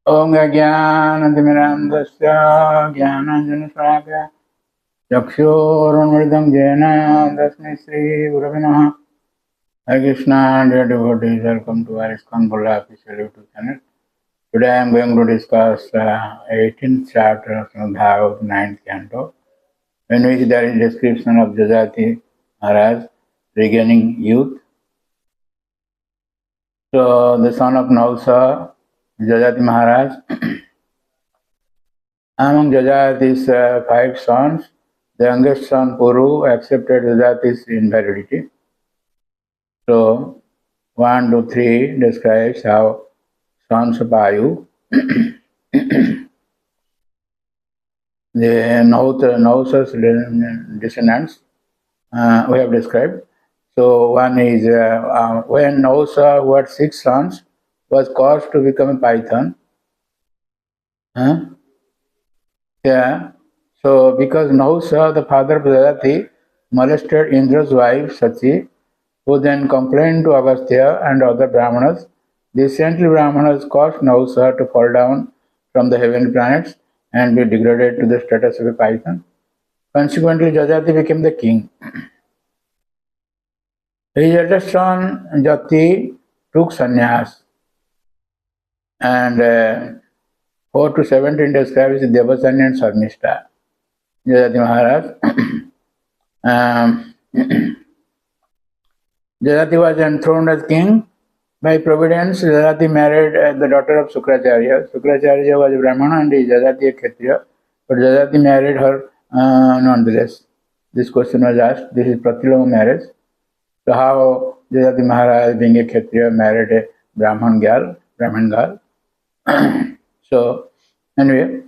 Om Gyanantimirandasya Gyananjanasraka Chakshurunmridam Jena Dasmi Sri Gurave Hare Krishna, dear devotees, welcome to our ISKCON official YouTube channel. Today I am going to discuss 18th chapter of Bhagavad 9th canto, in which there is description of Jajati Maharaj regaining youth. So the son of Nausa, Jajati Maharaj, among Jajati's 5 sons, the youngest son Puru accepted Jajati's invalidity. So 1 to 3 describes how sons of Ayu, the Nausa's descendants, we have described. So one is when Nausa, who had 6 sons, was caused to become a python. Yeah. So because Nausa, the father of Jajati, molested Indra's wife Sachi, who then complained to Agastya and other Brahmanas. These saintly Brahmanas caused Nausa to fall down from the heavenly planets and be degraded to the status of a python. Consequently, Jajati became the king. His eldest son, Jati, took sannyas, and 4 to 17 describes Devasani and Sarmishta. Jajati Maharaj. Jajati was enthroned as king. By providence, Jajati married the daughter of Sukracharya. Sukracharya was a Brahmana and Jajati a Kshatriya. But Jajati married her nonetheless. This question was asked. This is Pratiloma marriage. So how Jajati Maharaj, being a Kshatriya, married a Brahman girl? So anyway,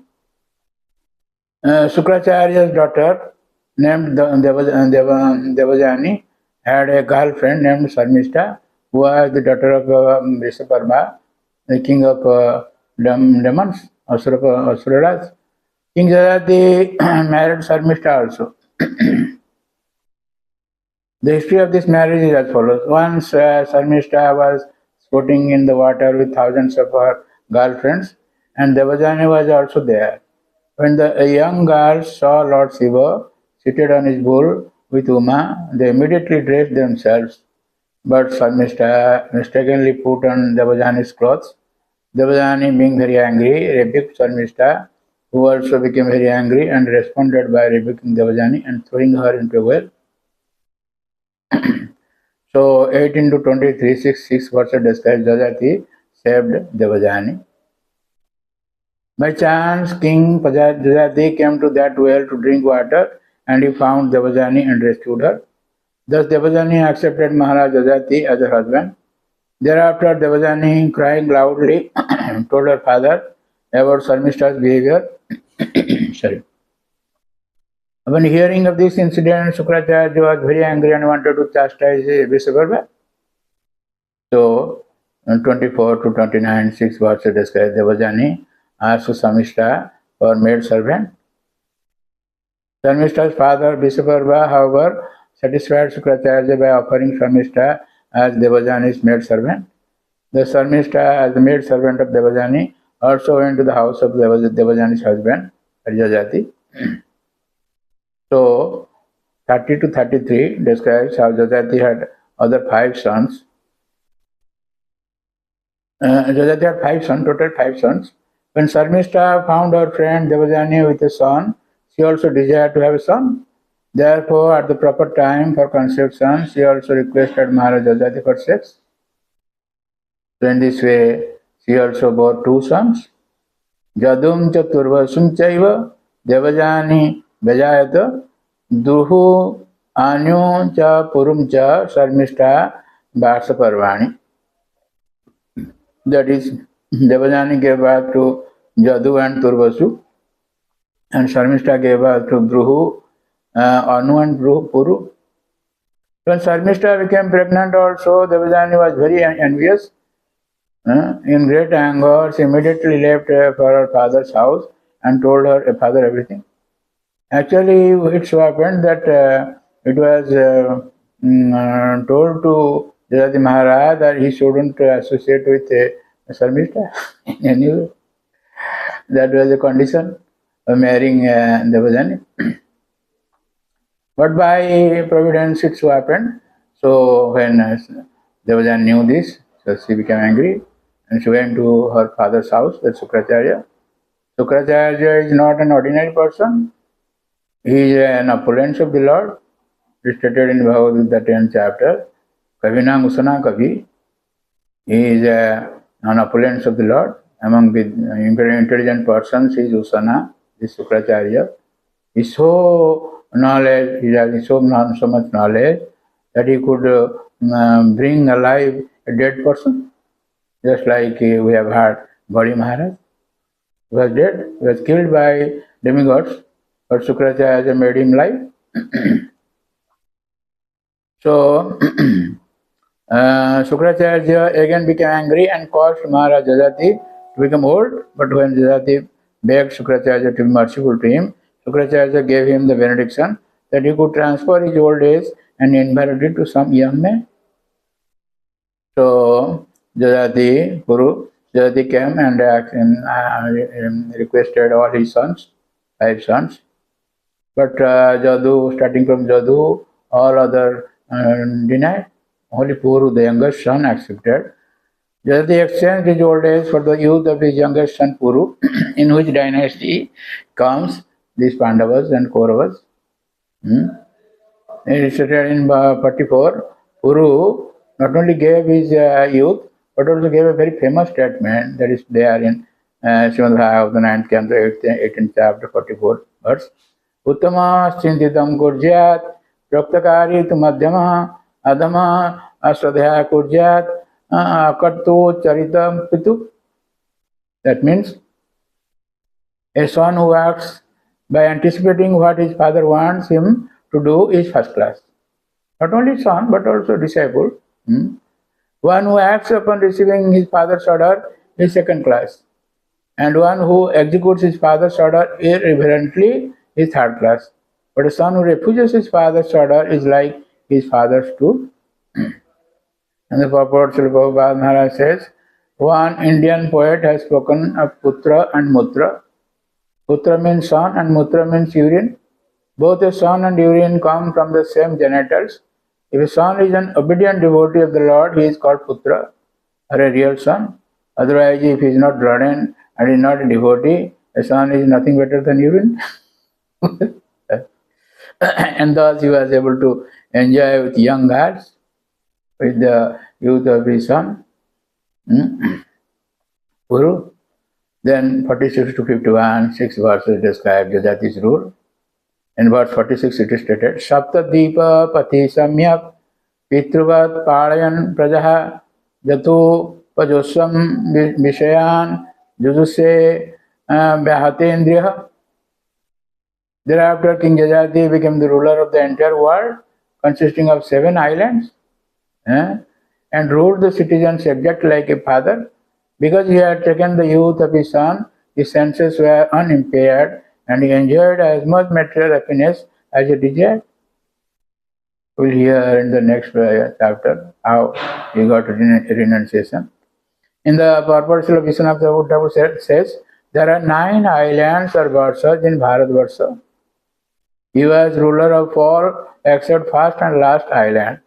Sukracharya's daughter named Devajani had a girlfriend named Sarmishta, who was the daughter of Vrishaparma, the king of demons, Asuras. King Jajati married Sarmishta also. The history of this marriage is as follows. Once Sarmishta was sporting in the water with thousands of her girlfriends, and Devajani was also there. When the young girls saw Lord Shiva seated on his bull with Uma, they immediately dressed themselves. But Sarmishta mistakenly put on Devajani's clothes. Devajani, being very angry, rebuked Sarmishta, who also became very angry and responded by rebuking Devajani and throwing her into a well. So 18 to 23, 6 verses describes Jajati saved Devajani. By chance, King Jajati came to that well to drink water, and he found Devajani and rescued her. Thus Devajani accepted Maharaj Jajati as her husband. Thereafter, Devajani, crying loudly, told her father about Sarmishta's behavior. Sorry. When hearing of this incident, Sukracharya was very angry and wanted to chastise Vrishabharma. So, 24 to 29, 6 verses describe Devajani asked Sarmishta for maid servant. Sarmishta's father, Vrishabharma, however, satisfied Sukracharya by offering Sarmishta as Devajani's maid servant. The Sarmishta, as the maid servant of Devajani, also went to the house of Devajani's husband, Jajati. So, 30 to 33 describes how Jajati had other 5 sons. Jajati had 5 sons, total 5 sons. When Sarmishta found her friend Devajani with a son, she also desired to have a son. Therefore, at the proper time for conception, she also requested Maharaj Jajati for sex. So in this way, she also bore 2 sons. Jadum cha turvasum chaiva Devajani Bajayata Duhu Anyu cha Purum cha Sarmishta Varsa Parvani. That is, Devajani gave birth to Jadu and Turvasu, and Sarmishta gave birth to Druhu, Anu and Puru. When Sarmishta became pregnant also, Devajani was very envious. In great anger, she immediately left for her father's house and told her father everything. Actually, it so happened that it was told to Jajati Maharaj that he shouldn't associate with Sarmishta in any way. That was the condition of marrying Devajani. But by providence it so happened. So when Devajani knew this, so she became angry and she went to her father's house, that's Sukracharya. Sukracharya is not an ordinary person. He is an opulence of the Lord, stated in Bhagavad Gita 10th chapter. Kavina Musana Kavi. He is an opulence of the Lord. Among the very intelligent persons, he is Usana, this Sukracharya. He is so knowledge, he has so much knowledge that he could bring alive a dead person. Just like we have heard Bali Maharaj was dead, was killed by demigods, but Sukracharya made him live. So Sukracharya again became angry and caused Maharaj Jajati to become old, but when Jajati begged Sukracharya to be merciful to him, Sukracharya gave him the benediction that he could transfer his old age and inherit it to some young man. So Jajati came and requested all his sons, 5 sons. But Jadu, starting from Jadu, all other denied. Only Puru, the youngest son, accepted. Jajati exchanged his old age for the youth of his youngest son Puru, in which dynasty comes these Pandavas and Kauravas. It is stated in 44, Puru not only gave his youth, but also gave a very famous statement that is there in Srimad Bhagavatam, the 9th canto, 18th chapter, 44 verse. Uttama Chintitam Kurjat, Raktakarit Madhyama, Adama Asradhya Kurjat, Akartu Charitam Pitu. That means a son who acts by anticipating what his father wants him to do is first class. Not only son, but also disciple. One who acts upon receiving his father's order is second class. And one who executes his father's order irreverently is third class. But a son who refuses his father's order is like his father's stool. And the purport Srila Prabhupada Maharaj says, one Indian poet has spoken of Putra and Mutra. Putra means son and Mutra means urine. Both a son and urine come from the same genitals. If a son is an obedient devotee of the Lord, he is called Putra, or a real son. Otherwise, if he is not rodent and is not a devotee, a son is nothing better than urine. And thus he was able to enjoy with young gods, with the youth of his son, Guru. Then 46 to 51, 6 verses describe Jajati's rule. In verse 46 it is stated, Saptadeepa Pati Samyak Pitruvat Palayan Prajaha Jatu Pajosam Vishayan Jujuse Vyahatendriya. Thereafter King Jajati became the ruler of the entire world, consisting of 7 islands, and ruled the citizens exactly like a father. Because he had taken the youth of his son, his senses were unimpaired, and he enjoyed as much material happiness as he desired. We'll hear in the next chapter how he got renunciation. In the purport of Vishwanath Thakur says, there are 9 islands or Varsas in Bharatvarsha. He was ruler of all except first and last island.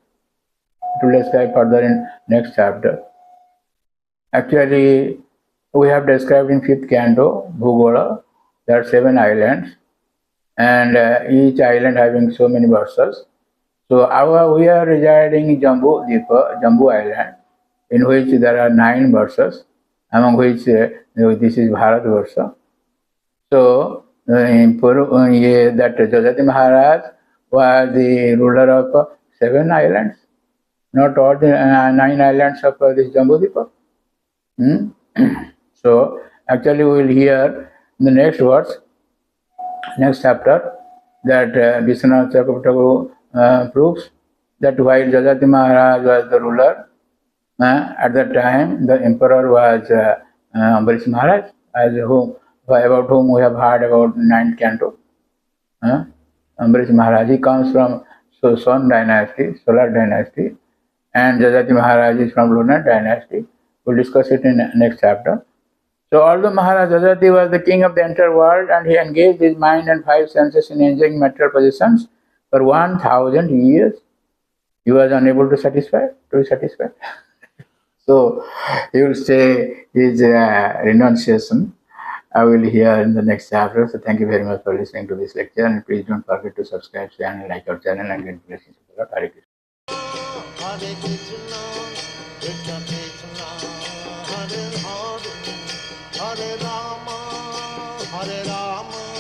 It will describe further in next chapter. Actually, we have described in 5th canto, Bhugola, there are 7 islands, and each island having so many verses. So we are residing in Jambu Island, in which there are 9 verses, among which this is Bharatvarsha. So that Jajati Maharaj was the ruler of 7 islands, not all the 9 islands of this Jambu. So actually we will hear in the next verse, next chapter, that Vishwanath Chakravarti proves that while Jajati Maharaj was the ruler, at that time the emperor was Ambarish Maharaj, about whom we have heard about 9th canto. Ambarish Maharaj, he comes from Sun dynasty, solar dynasty, and Jajati Maharaj is from lunar dynasty. We'll discuss it in the next chapter. So although Maharaj Jajati was the king of the entire world and he engaged his mind and five senses in enjoying material possessions for 1,000 years, he was unable to be satisfied. So he will say his renunciation. I will hear in the next chapter. So thank you very much for listening to this lecture, and please don't forget to subscribe, share, and like our channel, and get blessings of the Lord. Hare Krishna. Hare Krishna, Krishna Krishna, Hare Hare, Hare Rama.